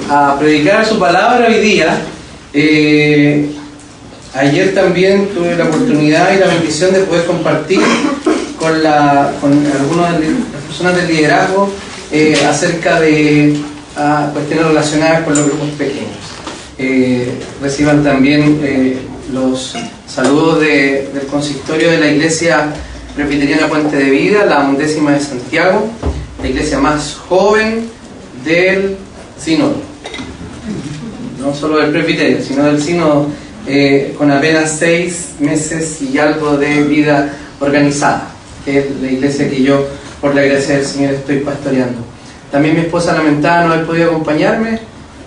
a predicar su palabra hoy día. Ayer también tuve la oportunidad y la bendición de poder compartir con algunas de las personas del liderazgo acerca de cuestiones relacionadas con los grupos pequeños. Reciban también los saludos del consistorio de la Iglesia Presbiteriana Puente de Vida, la 11ª de Santiago, la iglesia más joven del sínodo, no solo del presbiterio, sino del sínodo, con apenas 6 meses y algo de vida organizada, que es la iglesia que yo, por la gracia del Señor, estoy pastoreando. También mi esposa lamentaba no haber podido acompañarme,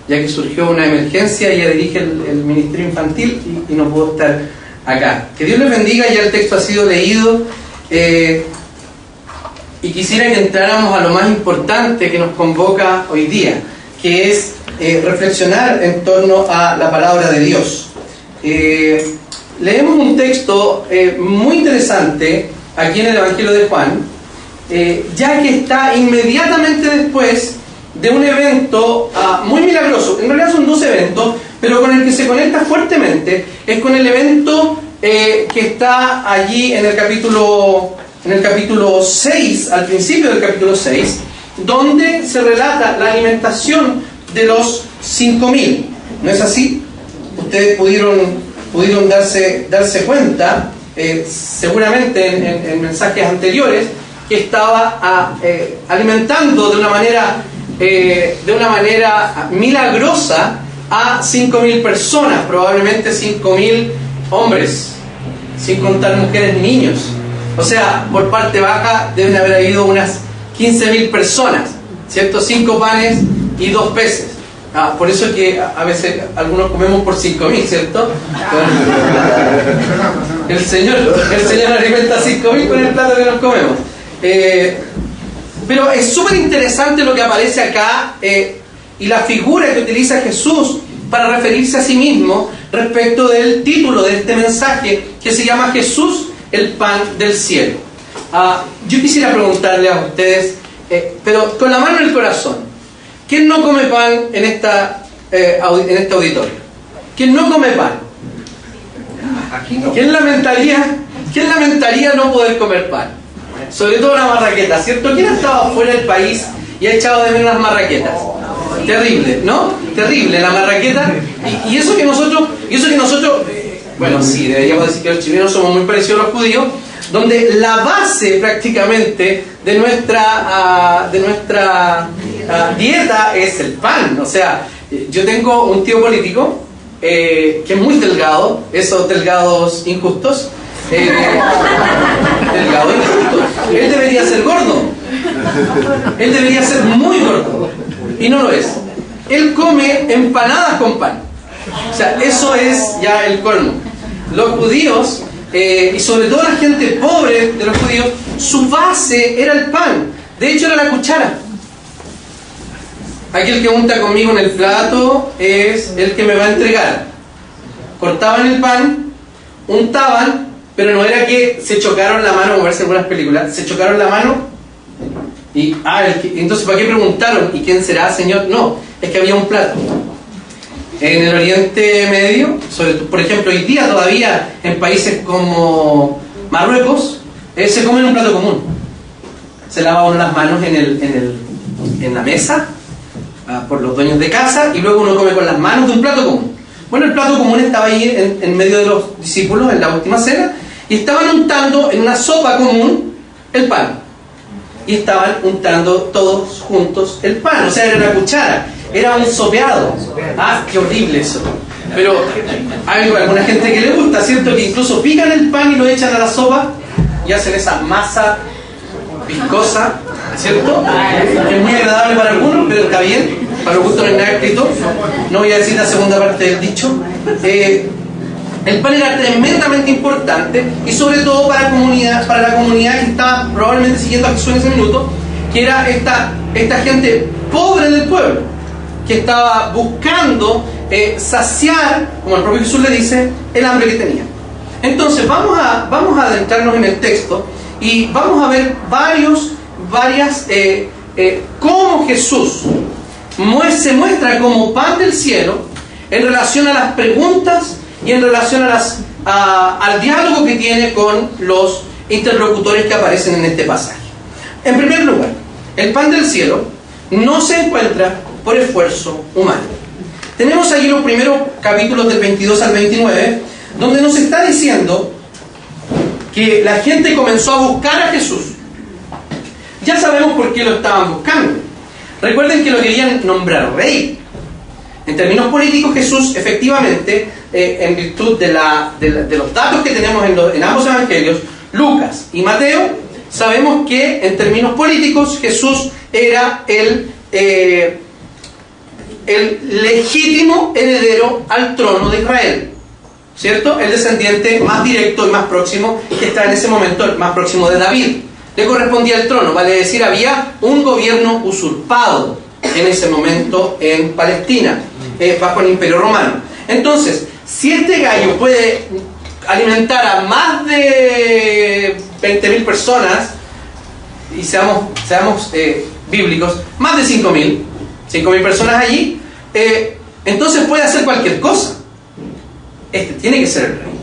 ya que surgió una emergencia. Ella dirige el ministerio infantil y no pudo estar acá. Que Dios les bendiga. Ya el texto ha sido leído, y quisiera que entráramos a lo más importante que nos convoca hoy día, que es reflexionar en torno a la palabra de Dios. Leemos un texto muy interesante aquí en el Evangelio de Juan, ya que está inmediatamente después de un evento muy milagroso. En realidad son 2 eventos, pero con el que se conecta fuertemente es con el evento que está allí en el capítulo 6, al principio del capítulo 6, donde se relata la alimentación de los 5.000. ¿No es así? Ustedes pudieron darse cuenta, seguramente en mensajes anteriores, que estaba alimentando de una manera milagrosa a 5.000 personas, probablemente 5.000 hombres, sin contar mujeres, niños. O sea, por parte baja deben haber habido unas 15.000 personas, ¿cierto? 5 panes y 2 peces. Por eso es que a veces algunos comemos por 5.000, ¿cierto? El Señor alimenta a 5.000 con el plato que nos comemos. Pero es súper interesante lo que aparece acá, y la figura que utiliza Jesús para referirse a sí mismo respecto del título de este mensaje, que se llama Jesús, el pan del cielo. Yo quisiera preguntarle a ustedes, pero con la mano en el corazón, ¿quién no come pan en este auditorio? ¿Quién no come pan? Aquí no. ¿Quién lamentaría no poder comer pan? Sobre todo la marraqueta, ¿cierto? ¿Quién ha estado fuera del país y ha echado de menos las marraquetas? Terrible, ¿no? Terrible, la marraqueta. Y eso que nosotros, bueno, sí, deberíamos decir que los chilenos somos muy parecidos a los judíos, donde la base prácticamente de nuestra dieta es el pan. O sea, yo tengo un tío político que es muy delgado, esos delgados injustos. Delgado injusto. Él debería ser gordo. Él debería ser muy gordo. Y no lo es. Él come empanadas con pan. O sea, eso es ya el colmo. Los judíos, y sobre todo la gente pobre de los judíos, su base era el pan. De hecho, era la cuchara. Aquel que unta conmigo en el plato es el que me va a entregar. Cortaban el pan, untaban, pero no era que se chocaron la mano, como ves en algunas películas, se chocaron la mano y entonces ¿para qué preguntaron? ¿Y quién será, Señor? No, es que había un plato. En el Oriente Medio, por ejemplo, hoy día todavía en países como Marruecos, se come en un plato común. Se lava uno las manos en la mesa por los dueños de casa, y luego uno come con las manos de un plato común. Bueno, el plato común estaba ahí en medio de los discípulos en la última cena, y estaban untando en una sopa común el pan. Y estaban untando todos juntos el pan. O sea, era una cuchara, era un sopeado. Qué horrible eso. Pero hay alguna gente que le gusta, ¿cierto? Que incluso pican el pan y lo echan a la sopa y hacen esa masa viscosa, ¿cierto? Es muy agradable para algunos, pero está bien. Para los gustos no hay nada escrito. No voy a decir la segunda parte del dicho. El pan era tremendamente importante, y sobre todo para la comunidad que estaba probablemente siguiendo a Jesús en ese minuto, que era esta gente pobre del pueblo, que estaba buscando saciar, como el propio Jesús le dice, el hambre que tenía. Entonces vamos a adentrarnos en el texto y vamos a ver varias cómo Jesús se muestra como pan del cielo en relación a las preguntas y en relación al diálogo que tiene con los interlocutores que aparecen en este pasaje. En primer lugar, el pan del cielo no se encuentra por esfuerzo humano. Tenemos allí los primeros capítulos del 22 al 29, donde nos está diciendo que la gente comenzó a buscar a Jesús. Ya sabemos por qué lo estaban buscando. Recuerden que lo querían nombrar rey. En términos políticos, Jesús efectivamente, en virtud de los datos que tenemos en ambos evangelios, Lucas y Mateo, sabemos que en términos políticos Jesús era el legítimo heredero al trono de Israel, ¿cierto? El descendiente más directo y más próximo, que está en ese momento más próximo de David. Le correspondía el trono, vale decir, había un gobierno usurpado en ese momento en Palestina, bajo el Imperio Romano. Entonces, si este gallo puede alimentar a más de 20.000 personas, y seamos bíblicos, más de 5.000 personas allí, entonces puede hacer cualquier cosa. Este tiene que ser el rey,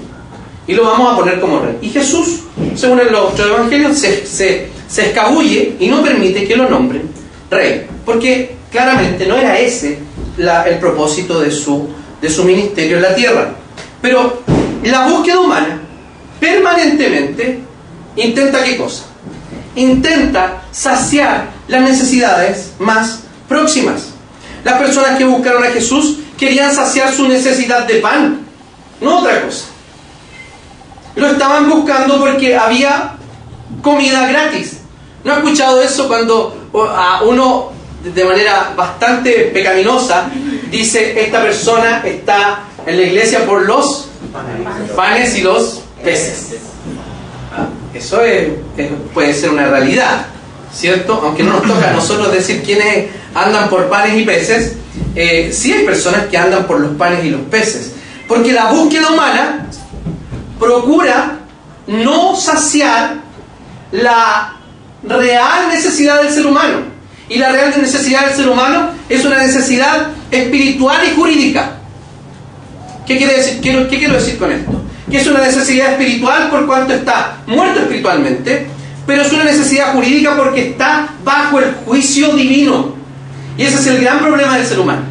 y lo vamos a poner como rey. Y Jesús, según los otros evangelios, se escabulle y no permite que lo nombren rey, porque claramente no era ese el propósito de su ministerio en la tierra. Pero la búsqueda humana permanentemente intenta ¿qué cosa? Intenta saciar las necesidades más próximas. Las personas que buscaron a Jesús querían saciar su necesidad de pan, no otra cosa. Lo estaban buscando porque había comida gratis. ¿No ha escuchado eso cuando a uno, de manera bastante pecaminosa, dice: esta persona está en la iglesia por los panes y los peces? Eso puede ser una realidad, ¿cierto? Aunque no nos toca a nosotros decir quiénes andan por panes y peces, sí hay personas que andan por los panes y los peces, porque la búsqueda humana procura no saciar la real necesidad del ser humano. Y la real necesidad del ser humano es una necesidad espiritual y jurídica. ¿Qué quiere decir? ¿Qué quiero decir con esto? Que es una necesidad espiritual por cuanto está muerto espiritualmente, pero es una necesidad jurídica porque está bajo el juicio divino. Y ese es el gran problema del ser humano.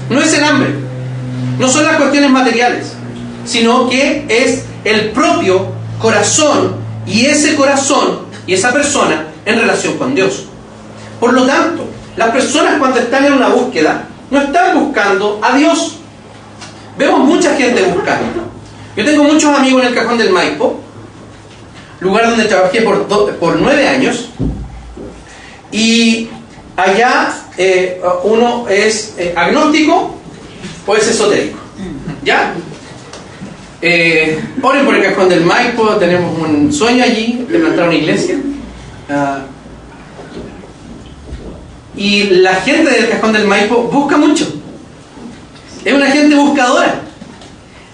No es el hambre, no son las cuestiones materiales, sino que es el propio corazón, y ese corazón y esa persona en relación con Dios. Por lo tanto, las personas cuando están en una búsqueda no están buscando a Dios. Vemos mucha gente buscando. Yo tengo muchos amigos en el Cajón del Maipo, lugar donde trabajé por 9 años, y allá uno es agnóstico o es esotérico, ¿ya? Oren por el Cajón del Maipo, tenemos un sueño allí de plantar una iglesia. Y la gente del Cajón del Maipo busca mucho. Es una gente buscadora.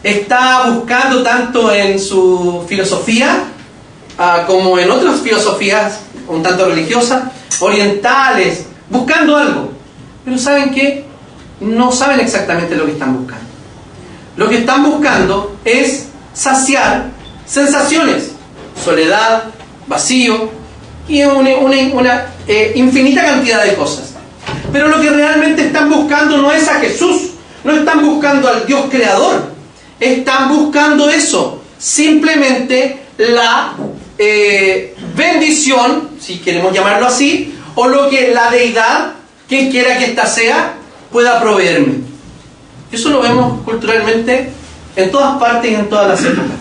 Está buscando tanto en su filosofía como en otras filosofías un tanto religiosas, orientales, buscando algo. Pero ¿saben qué? No saben exactamente lo que están buscando. Lo que están buscando es saciar sensaciones, soledad, vacío y una infinita cantidad de cosas. Pero lo que realmente están buscando no es a Jesús, no están buscando al Dios creador, están buscando eso, simplemente la bendición, si queremos llamarlo así, o lo que la deidad, quien quiera que ésta sea, pueda proveerme. Eso lo vemos culturalmente en todas partes y en todas las épocas,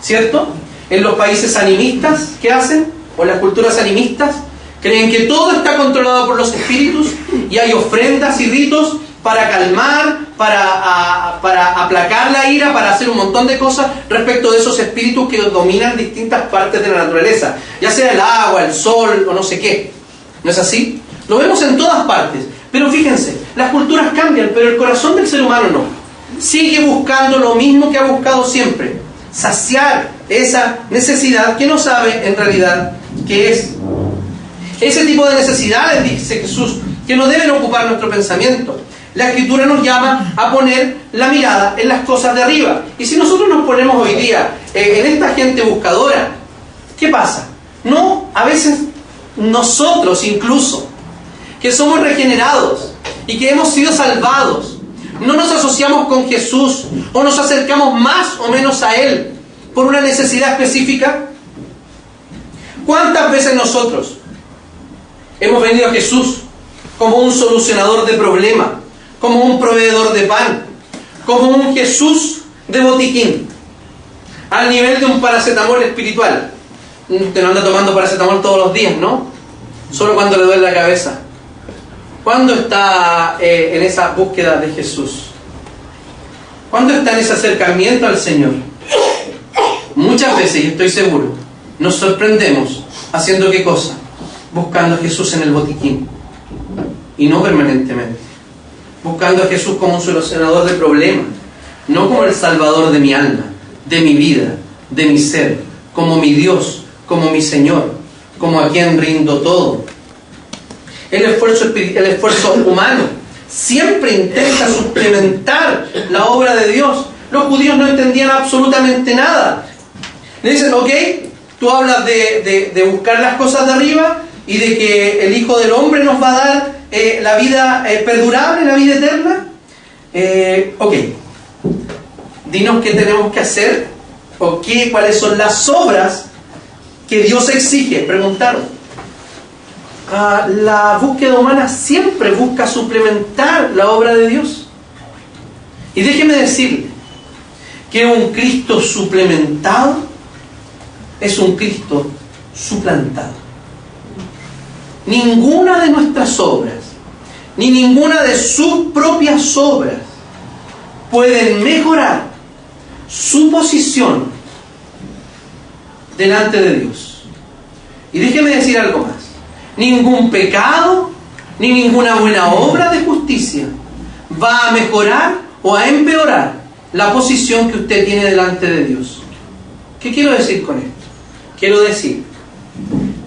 ¿cierto? En los países animistas, ¿qué hacen? O las culturas animistas, creen que todo está controlado por los espíritus y hay ofrendas y ritos para calmar, para aplacar la ira, para hacer un montón de cosas respecto de esos espíritus que dominan distintas partes de la naturaleza, ya sea el agua, el sol o no sé qué. ¿No es así? Lo vemos en todas partes. Pero fíjense, las culturas cambian, pero el corazón del ser humano no. Sigue buscando lo mismo que ha buscado siempre: saciar esa necesidad que no sabe en realidad qué es. Ese tipo de necesidades, dice Jesús, que no deben ocupar nuestro pensamiento. La Escritura nos llama a poner la mirada en las cosas de arriba. Y si nosotros nos ponemos hoy día en esta gente buscadora, ¿qué pasa? No, a veces nosotros incluso, que somos regenerados y que hemos sido salvados, no nos asociamos con Jesús o nos acercamos más o menos a Él por una necesidad específica. ¿Cuántas veces nosotros hemos venido a Jesús como un solucionador de problemas, como un proveedor de pan, como un Jesús de botiquín, al nivel de un paracetamol espiritual? Usted no anda tomando paracetamol todos los días, ¿no? Solo cuando le duele la cabeza. ¿Cuándo está en esa búsqueda de Jesús? ¿Cuándo está en ese acercamiento al Señor? Muchas veces, y estoy seguro, nos sorprendemos haciendo ¿qué cosa? Buscando a Jesús en el botiquín. Y no permanentemente. Buscando a Jesús como un solucionador de problemas, no como el salvador de mi alma, de mi vida, de mi ser, como mi Dios, como mi Señor, como a quien rindo todo. El esfuerzo humano siempre intenta suplementar la obra de Dios. Los judíos no entendían absolutamente nada. Le dicen, ok, tú hablas de buscar las cosas de arriba y de que el Hijo del Hombre nos va a dar la vida perdurable, la vida eterna. Ok, dinos qué tenemos que hacer o cuáles son las obras que Dios exige. Preguntaron. La búsqueda humana siempre busca suplementar la obra de Dios. Y déjeme decirle que un Cristo suplementado es un Cristo suplantado. Ninguna de nuestras obras, ni ninguna de sus propias obras pueden mejorar su posición delante de Dios. Y déjeme decir algo más. Ningún pecado, ni ninguna buena obra de justicia va a mejorar o a empeorar la posición que usted tiene delante de Dios. ¿Qué quiero decir con esto? Quiero decir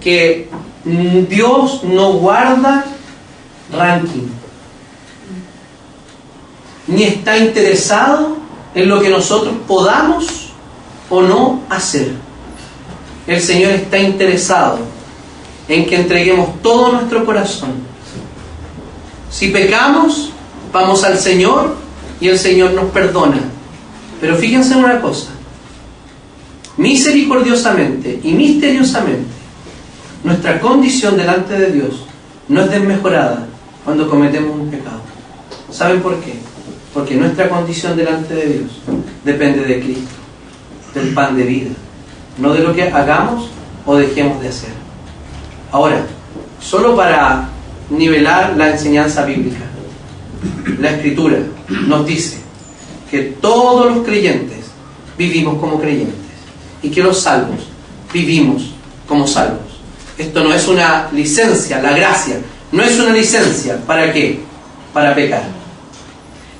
que Dios no guarda ranking, ni está interesado en lo que nosotros podamos o no hacer. El Señor está interesado en que entreguemos todo nuestro corazón. Si pecamos, vamos al Señor y el Señor nos perdona. Pero fíjense en una cosa: misericordiosamente y misteriosamente, nuestra condición delante de Dios no es desmejorada cuando cometemos un pecado. ¿Saben por qué? Porque nuestra condición delante de Dios depende de Cristo, del pan de vida, no de lo que hagamos o dejemos de hacer. Ahora, solo para nivelar la enseñanza bíblica, la Escritura nos dice que todos los creyentes vivimos como creyentes y que los salvos vivimos como salvos. Esto no es una licencia, la gracia no es una licencia. ¿Para qué? Para pecar.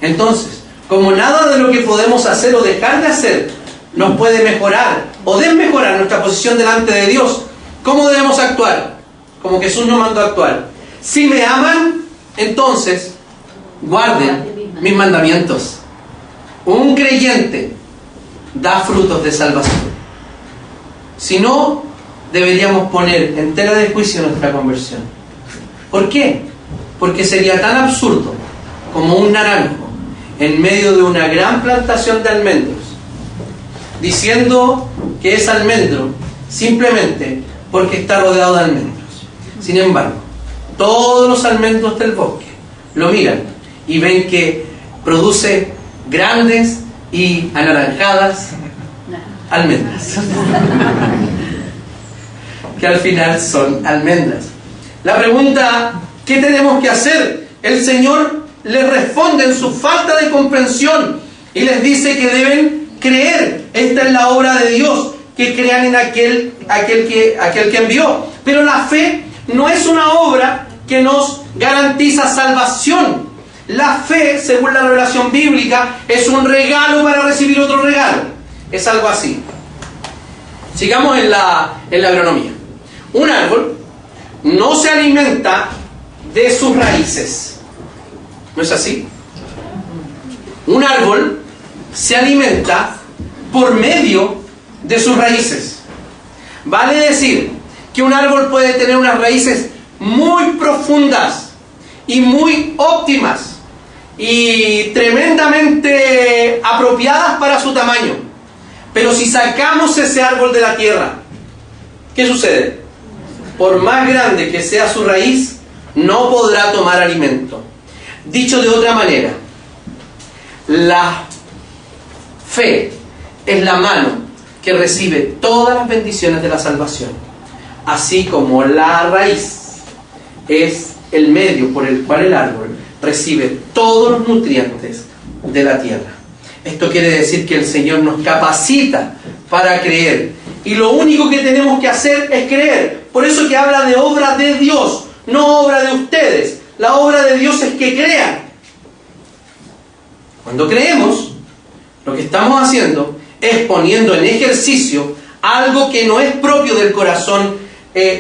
Entonces, como nada de lo que podemos hacer o dejar de hacer nos puede mejorar o desmejorar nuestra posición delante de Dios, ¿cómo debemos actuar? Como Jesús nos mandó a actuar. Si me aman, entonces guarden mis mandamientos. Un creyente da frutos de salvación. Si no, deberíamos poner en tela de juicio nuestra conversión. ¿Por qué? Porque sería tan absurdo como un naranjo en medio de una gran plantación de almendros diciendo que es almendro simplemente porque está rodeado de almendros. Sin embargo, todos los almendros del bosque lo miran y ven que produce grandes y anaranjadas almendras que al final son almendras. La pregunta, ¿qué tenemos que hacer? El Señor les responde en su falta de comprensión y les dice que deben creer. Esta es la obra de Dios, que crean en aquel que envió. Pero la fe no es una obra que nos garantiza salvación. La fe, según la revelación bíblica, es un regalo para recibir otro regalo. Es algo así. Sigamos en la agronomía. Un árbol no se alimenta de sus raíces. ¿No es así? Un árbol se alimenta por medio de sus raíces. Vale decir que un árbol puede tener unas raíces muy profundas y muy óptimas y tremendamente apropiadas para su tamaño. Pero si sacamos ese árbol de la tierra, ¿qué sucede? Por más grande que sea su raíz, no podrá tomar alimento. Dicho de otra manera, la fe es la mano que recibe todas las bendiciones de la salvación, así como la raíz es el medio por el cual el árbol recibe todos los nutrientes de la tierra. Esto quiere decir que el Señor nos capacita para creer, y lo único que tenemos que hacer es creer. Por eso que habla de obra de Dios, no obra de ustedes. La obra de Dios es que crean. Cuando creemos, lo que estamos haciendo es poniendo en ejercicio algo que no es propio del corazón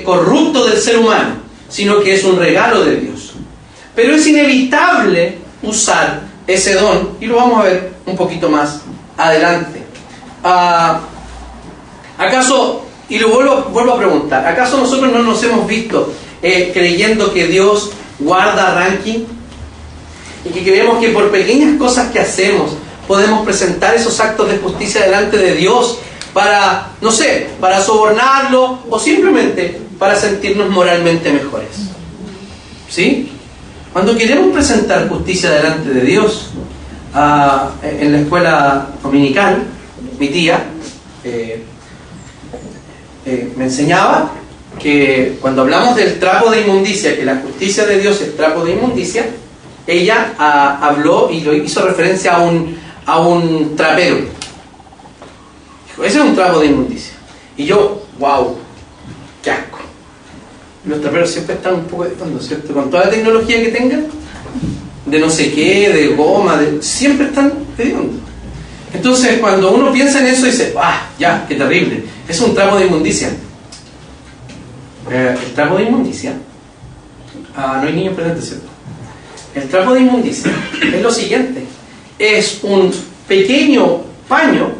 corrupto del ser humano, sino que es un regalo de Dios. Pero es inevitable usar ese don, y lo vamos a ver un poquito más adelante. ¿Acaso, y lo vuelvo a preguntar, ¿acaso nosotros no nos hemos visto creyendo que Dios guarda ranking? Y que creemos que por pequeñas cosas que hacemos podemos presentar esos actos de justicia delante de Dios para, no sé, para sobornarlo o simplemente para sentirnos moralmente mejores. ¿Sí? Cuando queremos presentar justicia delante de Dios, en la escuela dominical, mi tía me enseñaba que cuando hablamos del trapo de inmundicia, que la justicia de Dios es trapo de inmundicia, ella habló y lo hizo referencia a un trapero. Dijo, ese es un trapo de inmundicia. Y yo, wow, qué asco. Los traperos siempre están un poco de fondo, ¿cierto? Con toda la tecnología que tengan, de no sé qué, de goma, siempre están hediondos. Entonces, cuando uno piensa en eso, dice, ya, qué terrible. Es un trapo de inmundicia. El trapo de inmundicia, no hay niños presentes, ¿cierto? El trapo de inmundicia es lo siguiente: es un pequeño paño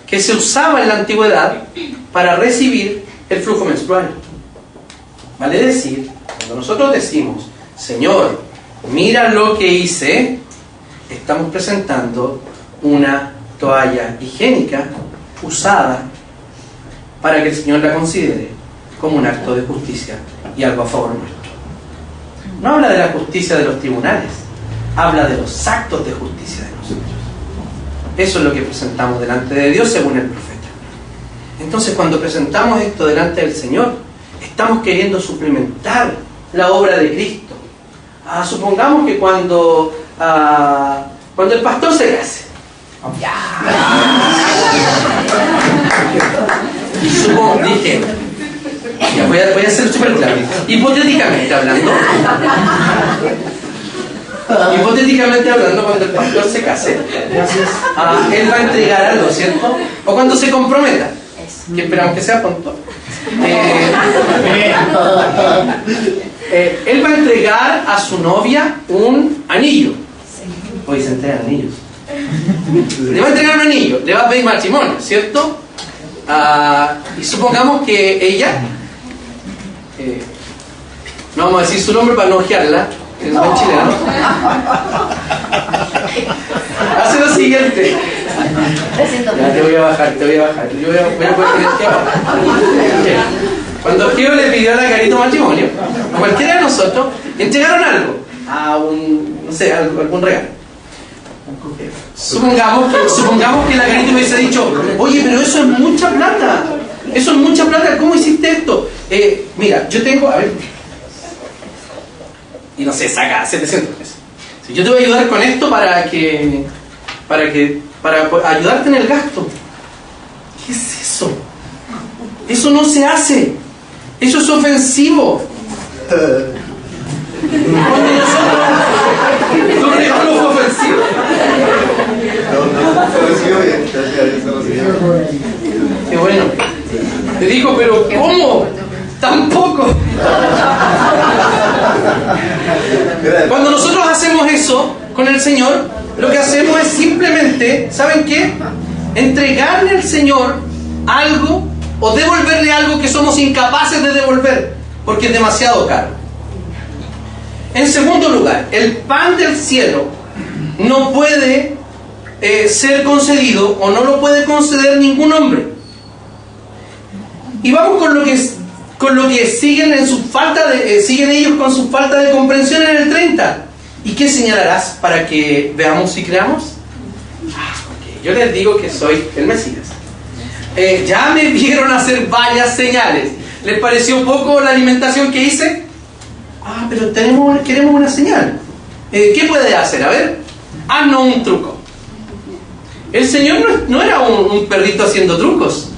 que se usaba en la antigüedad para recibir el flujo menstrual. Vale decir, cuando nosotros decimos, Señor, mira lo que hice, estamos presentando una toalla higiénica usada para que el Señor la considere como un acto de justicia y algo a favor nuestro. No habla de la justicia de los tribunales, habla de los actos de justicia de nosotros. Eso es lo que presentamos delante de Dios según el profeta. Entonces, cuando presentamos esto delante del Señor, estamos queriendo suplementar la obra de Cristo. Supongamos que cuando el pastor se case, dije, ya voy a ser súper claro. Hipotéticamente hablando, cuando el pastor se case, él va a entregar algo, ¿cierto? O cuando se comprometa, que esperamos que sea pronto, él va a entregar a su novia un anillo. Hoy se entregan anillos. Le va a entregar un anillo, le va a pedir matrimonio, ¿cierto? Y supongamos que ella, no vamos a decir su nombre para no ojearla, que es buen chileno, hace lo siguiente. Ya, te voy a bajar. Yo voy a bajar. Cuando Geo le pidió a la Carito matrimonio, a cualquiera de nosotros, entregaron algo, algún regalo. Supongamos que la Carito me hubiese dicho, oye, pero eso es mucha plata. ¿Cómo hiciste esto? Mira, yo tengo, a ver, y no sé, saca 700 pesos. Yo te voy a ayudar con esto para ayudarte en el gasto. ¿Qué es eso? Eso no se hace. Eso es ofensivo. Cuando nosotros, tu regalo fue ofensivo. Qué bueno. Te dijo, pero ¿cómo? Tampoco. Cuando nosotros hacemos eso con el Señor, lo que hacemos es simplemente, ¿saben qué? Entregarle al Señor algo o devolverle algo que somos incapaces de devolver porque es demasiado caro. En segundo lugar, el pan del cielo no puede ser concedido o no lo puede conceder ningún hombre. Y vamos con lo que siguen en su falta de siguen ellos con su falta de comprensión en el 30. ¿Y qué señalarás para que veamos y creamos? Okay. Yo les digo que soy el Mesías. Ya me vieron hacer varias señales. ¿Les pareció poco la alimentación que hice? Pero queremos una señal. ¿Qué puede hacer? A ver, haznos un truco. El Señor no era un perrito haciendo trucos.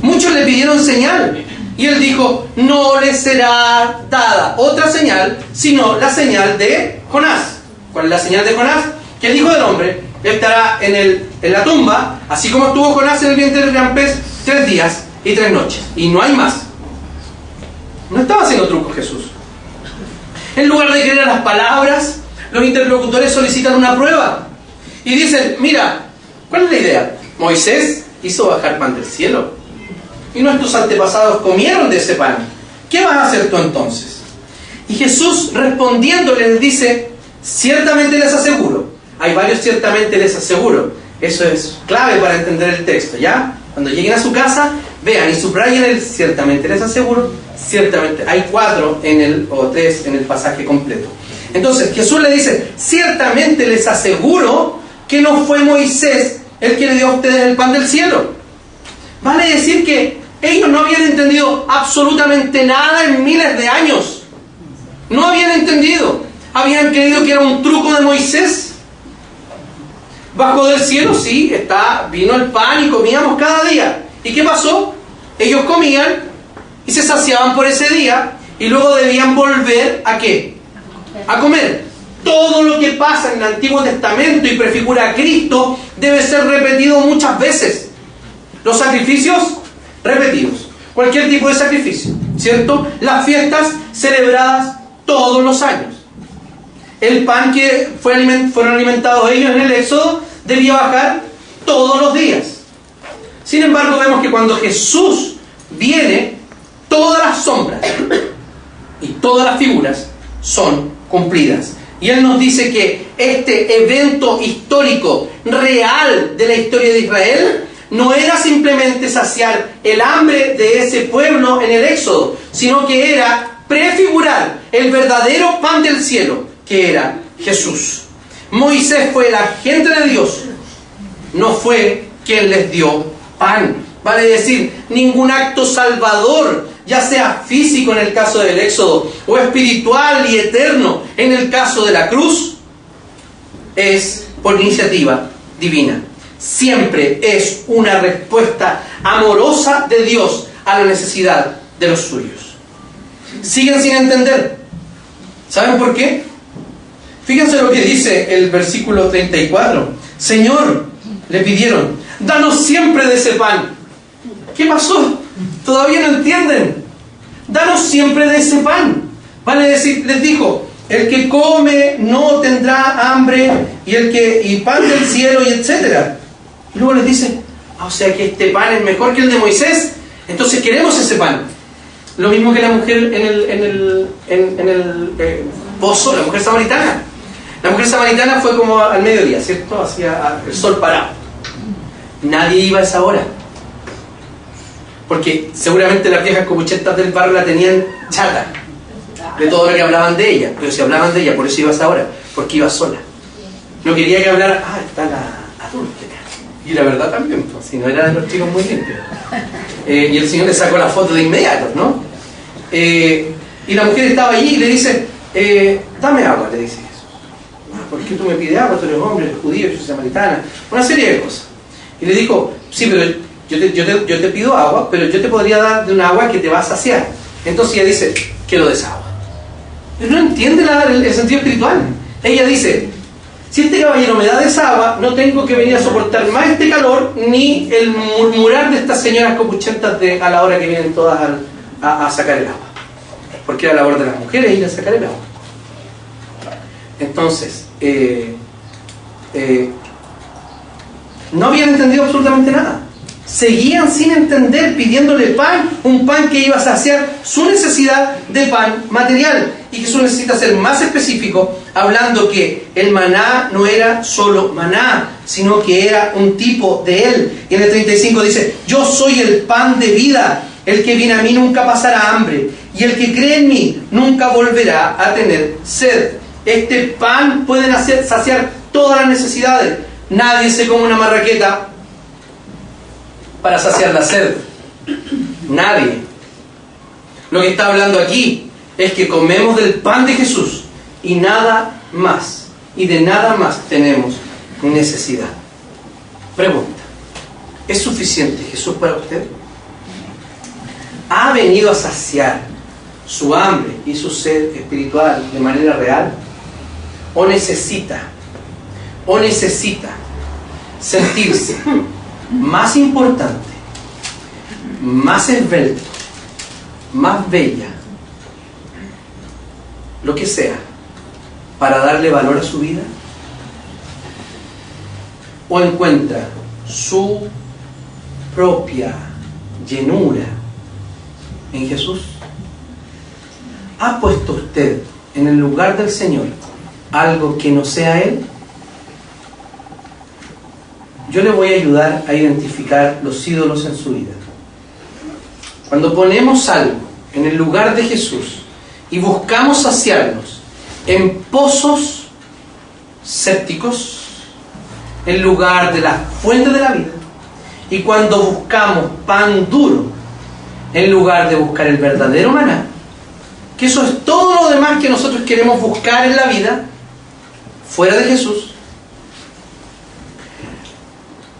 Muchos le pidieron señal y Él dijo, no les será dada otra señal sino la señal de Jonás. ¿Cuál es la señal de Jonás? Que el Hijo del Hombre estará en la tumba, así como estuvo Jonás en el vientre del gran pez 3 días y 3 noches. Y no hay más. No estaba haciendo trucos Jesús. En lugar de creer a las palabras, los interlocutores solicitan una prueba y dicen, mira, ¿cuál es la idea? Moisés hizo bajar pan del cielo y nuestros antepasados comieron de ese pan. ¿Qué vas a hacer tú entonces? Y Jesús respondiéndole les dice, ciertamente les aseguro. Hay varios ciertamente les aseguro. Eso es clave para entender el texto, ¿ya? Cuando lleguen a su casa, vean y subrayen el ciertamente les aseguro. Ciertamente, hay 4 o 3 en el pasaje completo. Entonces Jesús le dice, ciertamente les aseguro que no fue Moisés el que le dio a ustedes el pan del cielo. Vale decir que ellos no habían entendido absolutamente nada en miles de años. No habían entendido. Habían creído que era un truco de Moisés. Bajó del cielo, sí, vino el pan y comíamos cada día. ¿Y qué pasó? Ellos comían y se saciaban por ese día y luego debían volver ¿a qué? A comer. Todo lo que pasa en el Antiguo Testamento y prefigura a Cristo debe ser repetido muchas veces. Los sacrificios repetidos. Cualquier tipo de sacrificio, ¿cierto? Las fiestas celebradas todos los años. El pan que fueron alimentados ellos en el Éxodo debía bajar todos los días. Sin embargo, vemos que cuando Jesús viene, todas las sombras y todas las figuras son cumplidas. Y Él nos dice que este evento histórico real de la historia de Israel no era simplemente saciar el hambre de ese pueblo en el Éxodo, sino que era prefigurar el verdadero pan del cielo, que era Jesús. Moisés fue el agente de Dios, no fue quien les dio pan. Vale decir, ningún acto salvador, ya sea físico en el caso del Éxodo, o espiritual y eterno en el caso de la cruz, es por iniciativa divina. Siempre es una respuesta amorosa de Dios a la necesidad de los suyos. Siguen sin entender. ¿Saben por qué? Fíjense lo que dice el versículo 34. Señor, le pidieron, danos siempre de ese pan. ¿Qué pasó? Todavía no entienden. Danos siempre de ese pan. Vale decir, les dijo, el que come no tendrá hambre y pan del cielo y etcétera. Y luego les dice, o sea que este pan es mejor que el de Moisés, entonces queremos ese pan. Lo mismo que la mujer en el pozo, la mujer samaritana. La mujer samaritana fue como al mediodía, ¿cierto? Hacía el sol parado. Nadie iba a esa hora. Porque seguramente las viejas copuchetas del barrio la tenían chata de todo lo que hablaban de ella. Pero si hablaban de ella, por eso iba a esa hora, porque iba sola. No quería que hablara, está la adulta. Y la verdad también, pues, si no era de los chicos muy limpios. Y el Señor le sacó la foto de inmediato, ¿no? Y la mujer estaba allí y le dice, dame agua, le dice eso. ¿Por qué tú me pides agua? Tú eres hombre, eres judío, yo soy samaritana. Una serie de cosas. Y le dijo, sí, pero yo te pido agua, pero yo te podría dar de un agua que te va a saciar. Entonces ella dice, quiero de esa agua. Pero no entiende el sentido espiritual. Ella dice, si este caballero me da de esa agua, no tengo que venir a soportar más este calor, ni el murmurar de estas señoras copuchentas a la hora que vienen todas a sacar el agua. Porque era la labor de las mujeres ir a sacar el agua. Entonces, no habían entendido absolutamente nada. Seguían sin entender, pidiéndole pan, un pan que iba a saciar su necesidad de pan material. Y Jesús necesita ser más específico, hablando que el maná no era solo maná, sino que era un tipo de Él. Y en el 35 dice: yo soy el pan de vida, el que viene a mí nunca pasará hambre, y el que cree en mí nunca volverá a tener sed. Este pan puede saciar todas las necesidades. Nadie se come una marraqueta para saciar la sed. Nadie. Lo que está hablando aquí es que comemos del pan de Jesús y nada más. Y de nada más tenemos necesidad. Pregunta: ¿es suficiente Jesús para usted? ¿Ha venido a saciar su hambre y su sed espiritual de manera real? ¿O necesita sentirse más importante, más esbelto, más bella, lo que sea, para darle valor a su vida? ¿O encuentra su propia llenura en Jesús? ¿Ha puesto usted en el lugar del Señor algo que no sea Él? Yo le voy a ayudar a identificar los ídolos en su vida. Cuando ponemos algo en el lugar de Jesús y buscamos saciarnos en pozos sépticos, en lugar de la fuente de la vida, y cuando buscamos pan duro en lugar de buscar el verdadero maná, que eso es todo lo demás que nosotros queremos buscar en la vida, fuera de Jesús,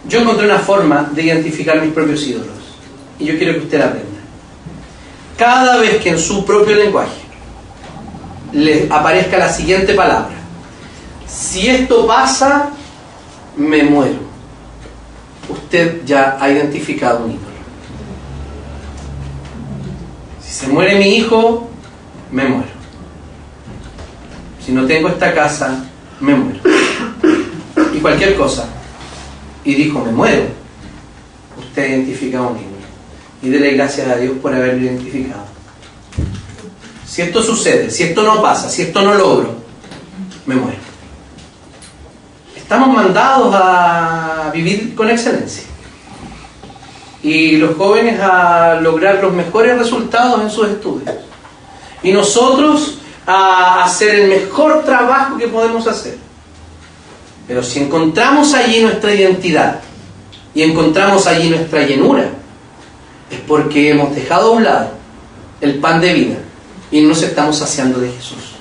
yo encontré una forma de identificar mis propios ídolos, y yo quiero que usted la aprenda. Cada vez que en su propio lenguaje le aparezca la siguiente palabra: si esto pasa, me muero, usted ya ha identificado un ídolo. Si se muere mi hijo, me muero. Si no tengo esta casa, me muero. Y cualquier cosa. Y dijo: me muero. Usted identifica un ídolo. Y dele gracias a Dios por haberlo identificado. Si esto sucede, si esto no pasa, si esto no logro, me muero. Estamos mandados a vivir con excelencia. Y los jóvenes a lograr los mejores resultados en sus estudios. Y nosotros a hacer el mejor trabajo que podemos hacer. Pero si encontramos allí nuestra identidad y encontramos allí nuestra llenura, es porque hemos dejado a un lado el pan de vida y no nos estamos saciando de Jesús.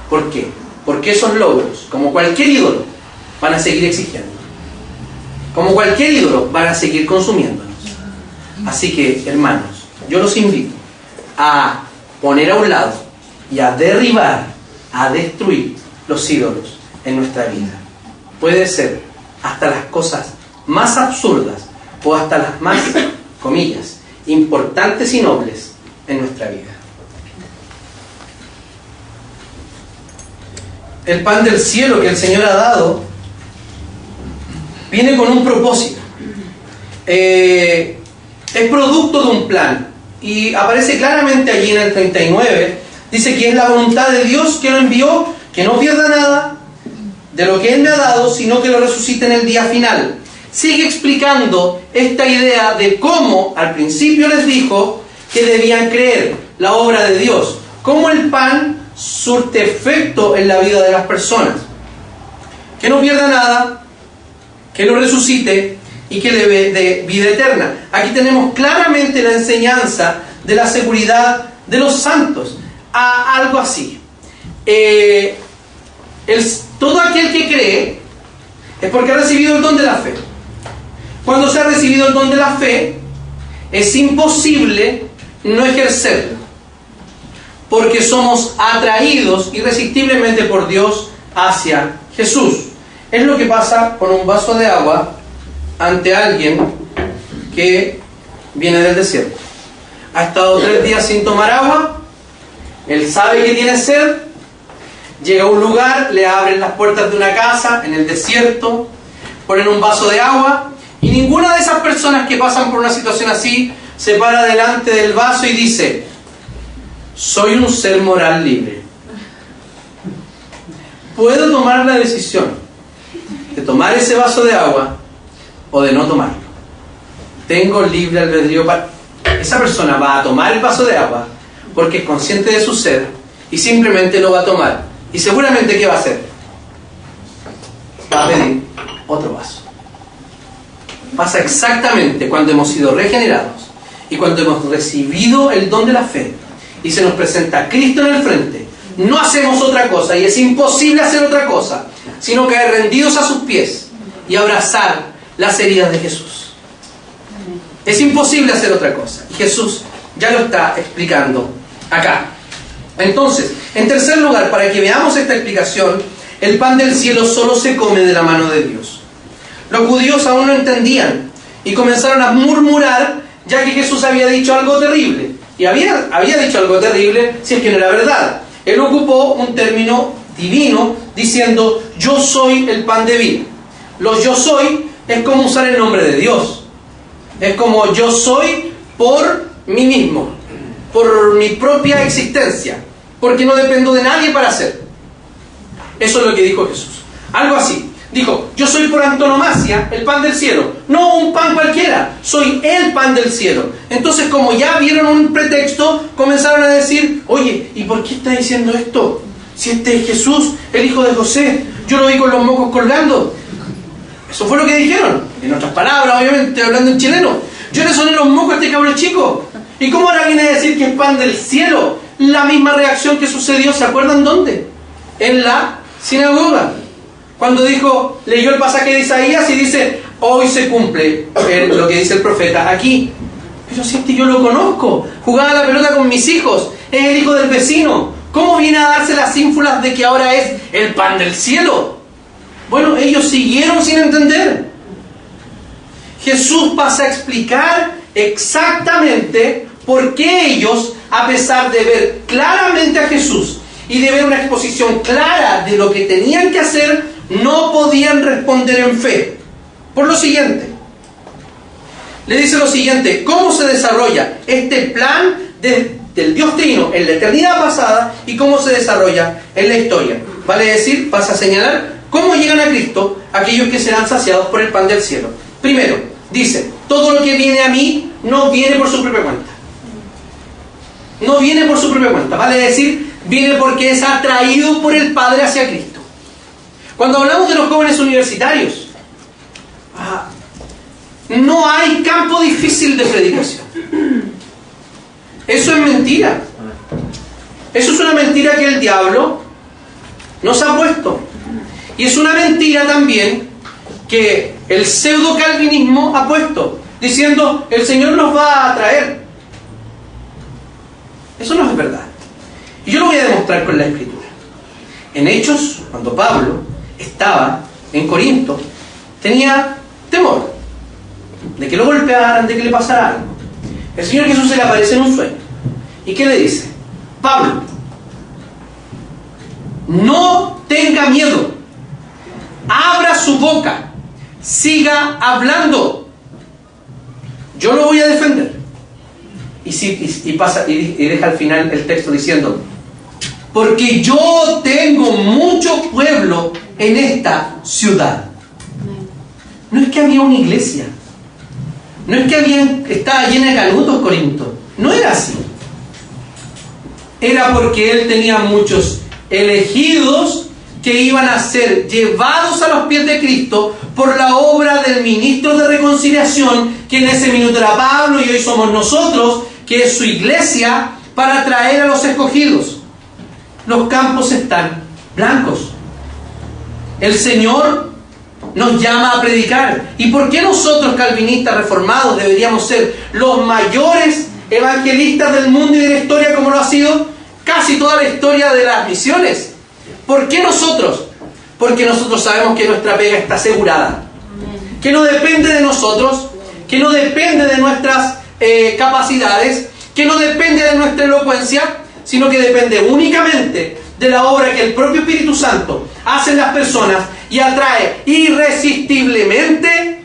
¿Por qué? Porque esos logros, como cualquier ídolo, van a seguir exigiendo. Como cualquier ídolo, van a seguir consumiéndonos. Así que, hermanos, yo los invito a poner a un lado y a derribar, a destruir los ídolos en nuestra vida. Puede ser hasta las cosas más absurdas o hasta las más, comillas, importantes y nobles en nuestra vida. El pan del cielo que el Señor ha dado viene con un propósito. Es producto de un plan. Y aparece claramente allí en el 39. Dice que es la voluntad de Dios que lo envió, que no pierda nada de lo que Él me ha dado, sino que lo resucite en el día final. Sigue explicando esta idea de cómo al principio les dijo que debían creer la obra de Dios, cómo el pan surte efecto en la vida de las personas, que no pierda nada, que lo resucite y que le dé vida eterna. Aquí tenemos claramente la enseñanza de la seguridad de los santos, a algo así. Todo aquel que cree es porque ha recibido el don de la fe. Cuando se ha recibido el don de la fe, es imposible no ejercerlo, porque somos atraídos irresistiblemente por Dios hacia Jesús. Es lo que pasa con un vaso de agua ante alguien que viene del desierto. Ha estado 3 días sin tomar agua, él sabe que tiene sed, llega a un lugar, le abren las puertas de una casa en el desierto, ponen un vaso de agua, y ninguna de esas personas que pasan por una situación así se para delante del vaso y dice: soy un ser moral libre. Puedo tomar la decisión de tomar ese vaso de agua o de no tomarlo. Tengo libre albedrío para... Esa persona va a tomar el vaso de agua porque es consciente de su sed y simplemente lo va a tomar. Y seguramente, ¿qué va a hacer? Va a pedir otro vaso. Pasa exactamente cuando hemos sido regenerados y cuando hemos recibido el don de la fe y se nos presenta Cristo en el frente. No hacemos otra cosa, y es imposible hacer otra cosa, sino caer rendidos a sus pies y abrazar las heridas de Jesús. Es imposible hacer otra cosa, y Jesús ya lo está explicando acá. Entonces, en tercer lugar, para que veamos esta explicación, el pan del cielo solo se come de la mano de Dios. Los judíos aún no entendían y comenzaron a murmurar, ya que Jesús había dicho algo terrible. Y había dicho algo terrible si es que no era verdad. Él ocupó un término divino diciendo: yo soy el pan de vida. Los yo soy es como usar el nombre de Dios. Es como yo soy por mí mismo, por mi propia existencia, porque no dependo de nadie para ser. Eso es lo que dijo Jesús. Algo así. Dijo: yo soy por antonomasia el pan del cielo. No un pan cualquiera, soy el pan del cielo. Entonces, como ya vieron un pretexto, comenzaron a decir: oye, ¿y por qué está diciendo esto? Si este es Jesús, el hijo de José, yo lo vi con los mocos colgando. Eso fue lo que dijeron. En otras palabras, obviamente, hablando en chileno: yo le soné los mocos a este cabrón chico. ¿Y cómo ahora viene a decir que es pan del cielo? La misma reacción que sucedió, ¿se acuerdan dónde? En la sinagoga. Cuando leyó el pasaje de Isaías y dice: hoy se cumple lo que dice el profeta aquí. Pero si yo lo conozco, jugaba la pelota con mis hijos, es el hijo del vecino. ¿Cómo viene a darse las ínfulas de que ahora es el pan del cielo? Bueno, ellos siguieron sin entender. Jesús pasa a explicar exactamente por qué ellos, a pesar de ver claramente a Jesús y de ver una exposición clara de lo que tenían que hacer, no podían responder en fe. Por lo siguiente, le dice lo siguiente: ¿cómo se desarrolla este plan del Dios Trino en la eternidad pasada y cómo se desarrolla en la historia? Vale decir, pasa a señalar cómo llegan a Cristo aquellos que serán saciados por el pan del cielo. Primero, dice: todo lo que viene a mí no viene por su propia cuenta. No viene por su propia cuenta. Vale decir, viene porque es atraído por el Padre hacia Cristo. Cuando hablamos de los jóvenes universitarios, no hay campo difícil de predicación. Eso es mentira. Eso es una mentira que el diablo nos ha puesto. Y es una mentira también que el pseudo calvinismo ha puesto, diciendo: el Señor nos va a atraer. Eso no es verdad. Y yo lo voy a demostrar con la Escritura. En Hechos, cuando Pablo estaba en Corinto, tenía temor de que lo golpearan, de que le pasara algo. El Señor Jesús se le aparece en un sueño. ¿Y qué le dice? Pablo, no tenga miedo, abra su boca, siga hablando, yo lo voy a defender. Y deja al final el texto diciendo: porque yo tengo mucho pueblo en esta ciudad. No es que había una iglesia, no es que estaba llena de canutos Corinto, no era así. Era porque él tenía muchos elegidos que iban a ser llevados a los pies de Cristo por la obra del ministro de reconciliación, que en ese minuto era Pablo y hoy somos nosotros, que es su iglesia, para traer a los escogidos. Los campos están blancos. El Señor nos llama a predicar. ¿Y por qué nosotros, calvinistas reformados, deberíamos ser los mayores evangelistas del mundo y de la historia, como lo ha sido casi toda la historia de las misiones? ¿Por qué nosotros? Porque nosotros sabemos que nuestra pega está asegurada, que no depende de nosotros, que no depende de nuestras capacidades, que no depende de nuestra elocuencia, sino que depende únicamente de la obra que el propio Espíritu Santo hace en las personas y atrae irresistiblemente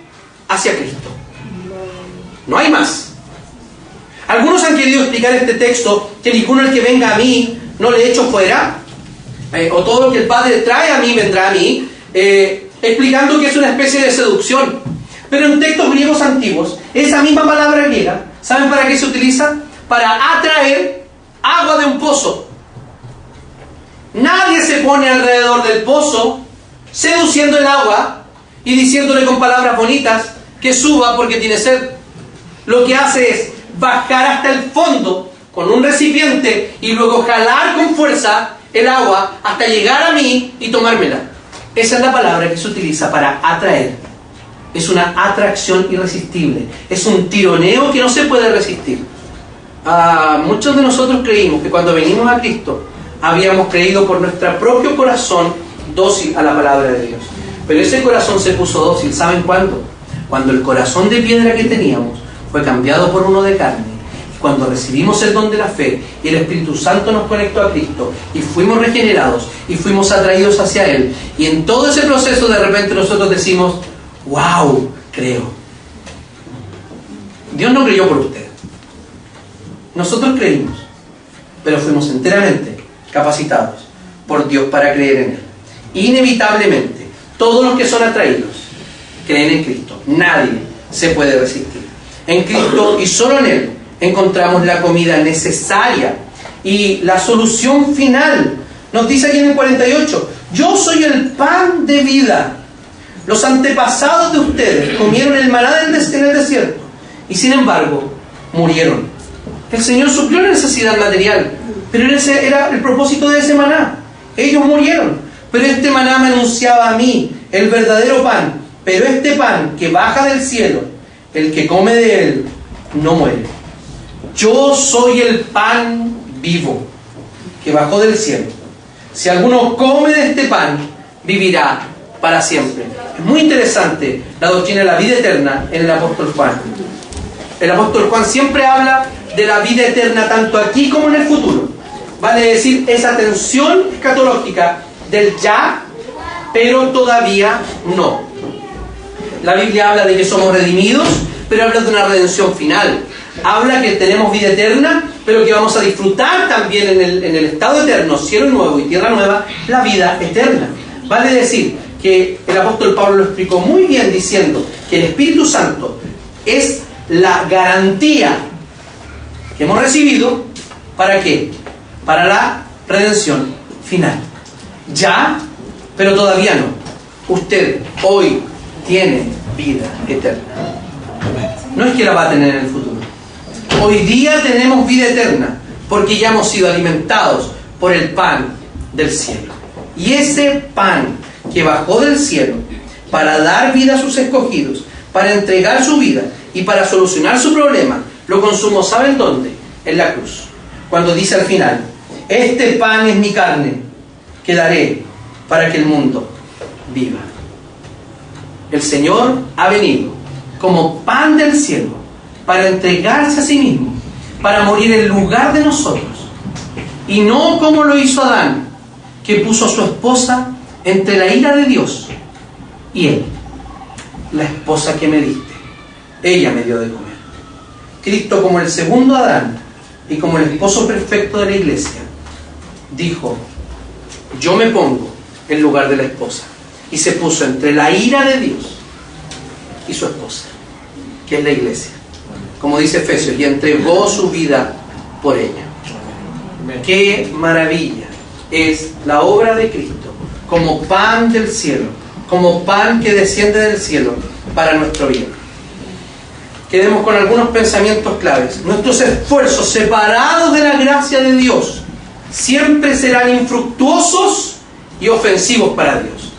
hacia Cristo. No hay más. Algunos han querido explicar este texto que ninguno el que venga a mí no le echo fuera, o todo lo que el Padre trae a mí vendrá a mí, explicando que es una especie de seducción. Pero en textos griegos antiguos, esa misma palabra griega, ¿saben para qué se utiliza? Para atraer agua de un pozo. Nadie se pone alrededor del pozo seduciendo el agua y diciéndole con palabras bonitas que suba porque tiene sed. Lo que hace es bajar hasta el fondo con un recipiente y luego jalar con fuerza el agua hasta llegar a mí y tomármela. Esa es la palabra que se utiliza para atraer. Es una atracción irresistible. Es un tironeo que no se puede resistir. Muchos de nosotros creímos que cuando venimos a Cristo habíamos creído por nuestro propio corazón dócil a la palabra de Dios. Pero ese corazón se puso dócil, ¿saben cuándo? Cuando el corazón de piedra que teníamos fue cambiado por uno de carne. Cuando recibimos el don de la fe y el Espíritu Santo nos conectó a Cristo y fuimos regenerados y fuimos atraídos hacia Él. Y en todo ese proceso de repente nosotros decimos: ¡wow! Creo. Dios no creyó por usted. Nosotros creímos, pero fuimos enteramente capacitados por Dios para creer en Él. Inevitablemente, todos los que son atraídos creen en Cristo. Nadie se puede resistir. En Cristo y solo en Él encontramos la comida necesaria y la solución final. Nos dice aquí en el 48: yo soy el pan de vida. Los antepasados de ustedes comieron el maná en el desierto y sin embargo murieron. El Señor suplió la necesidad material, pero ese era el propósito de ese maná. Ellos murieron, pero este maná me anunciaba a mí el verdadero pan. Pero este pan que baja del cielo, el que come de él no muere. Yo soy el pan vivo que bajó del cielo. Si alguno come de este pan, vivirá para siempre. Es muy interesante la doctrina de la vida eterna en el apóstol Juan. El apóstol Juan siempre habla de la vida eterna tanto aquí como en el futuro. Vale decir, esa tensión escatológica del ya, pero todavía no. La Biblia habla de que somos redimidos, pero habla de una redención final. Habla que tenemos vida eterna, pero que vamos a disfrutar también en el estado eterno, cielo nuevo y tierra nueva, la vida eterna. Vale decir que el apóstol Pablo lo explicó muy bien diciendo que el Espíritu Santo es la garantía que hemos recibido. ¿Para qué? Para la redención final. Ya, pero todavía no. Usted hoy tiene vida eterna. No es que la va a tener en el futuro. Hoy día tenemos vida eterna porque ya hemos sido alimentados por el pan del cielo. Y ese pan que bajó del cielo para dar vida a sus escogidos, para entregar su vida y para solucionar su problema, lo consumó, ¿saben dónde? En la cruz. Cuando dice al final: este pan es mi carne que daré para que el mundo viva. El Señor ha venido como pan del cielo para entregarse a sí mismo, para morir en lugar de nosotros. Y no como lo hizo Adán, que puso a su esposa entre la ira de Dios y él. La esposa que me diste, ella me dio de comer. Cristo, como el segundo Adán y como el esposo perfecto de la iglesia, dijo: yo me pongo en lugar de la esposa. Y se puso entre la ira de Dios y su esposa, que es la iglesia. Como dice Efesios, y entregó su vida por ella. ¡Qué maravilla es la obra de Cristo como pan del cielo, como pan que desciende del cielo para nuestro bien! Quedemos con algunos pensamientos claves. Nuestros esfuerzos separados de la gracia de Dios siempre serán infructuosos y ofensivos para Dios.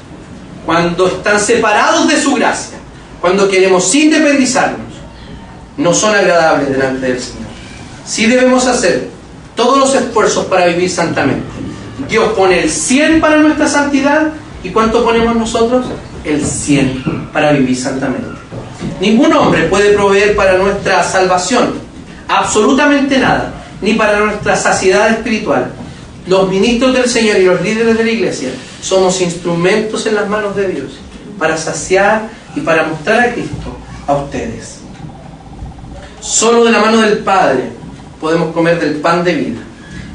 Cuando están separados de su gracia, cuando queremos independizarnos, no son agradables delante del Señor. Sí debemos hacer todos los esfuerzos para vivir santamente. Dios pone el 100 para nuestra santidad. ¿Y cuánto ponemos nosotros? El 100 para vivir santamente. Ningún hombre puede proveer para nuestra salvación absolutamente nada, ni para nuestra saciedad espiritual. Los ministros del Señor y los líderes de la iglesia somos instrumentos en las manos de Dios para saciar y para mostrar a Cristo a ustedes. Solo de la mano del Padre podemos comer del pan de vida.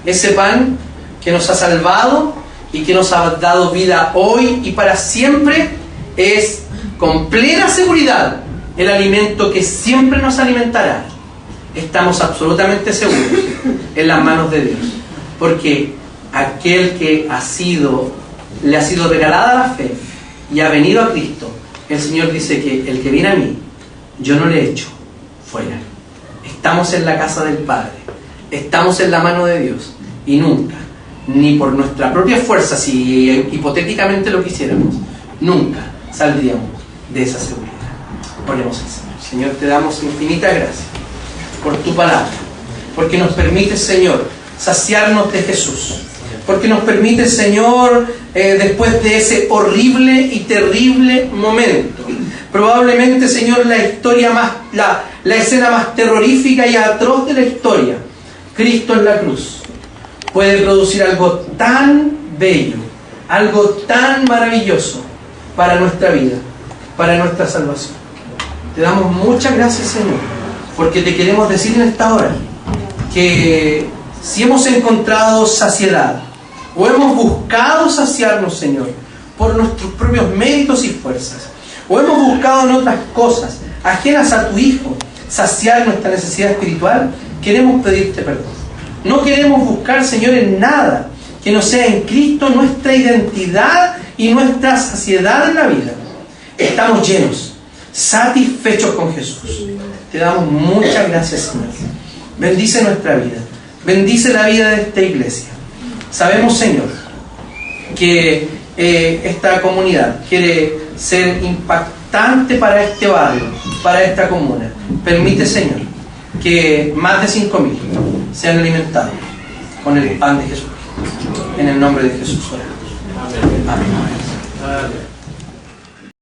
Ese pan que nos ha salvado y que nos ha dado vida hoy y para siempre es con plena seguridad el alimento que siempre nos alimentará. Estamos absolutamente seguros en las manos de Dios, porque aquel que le ha sido regalada la fe y ha venido a Cristo, el Señor dice que el que viene a mí, yo no le echo fuera. Estamos en la casa del Padre, estamos en la mano de Dios, y nunca, ni por nuestra propia fuerza, si hipotéticamente lo quisiéramos, nunca saldríamos de esa seguridad. Oremos al Señor. Señor, te damos infinita gracia por tu palabra, porque nos permite, Señor, saciarnos de Jesús, porque nos permite, Señor, después de ese horrible y terrible momento, probablemente, Señor, la escena más terrorífica y atroz de la historia, Cristo en la cruz, puede producir algo tan bello, algo tan maravilloso para nuestra vida, para nuestra salvación. Te damos muchas gracias, Señor, porque te queremos decir en esta hora que si hemos encontrado saciedad o hemos buscado saciarnos, Señor, por nuestros propios méritos y fuerzas, o hemos buscado en otras cosas ajenas a tu Hijo saciar nuestra necesidad espiritual, queremos pedirte perdón. No queremos buscar, Señor, en nada que no sea en Cristo nuestra identidad y nuestra saciedad en la vida. Estamos llenos, satisfechos con Jesús. Te damos muchas gracias, Señor. Bendice nuestra vida, bendice la vida de esta iglesia. Sabemos, Señor, que esta comunidad quiere ser impactante para este barrio, para esta comuna. Permite, Señor, que más de 5.000 sean alimentados con el pan de Jesús. En el nombre de Jesús oramos. Amén. Amén.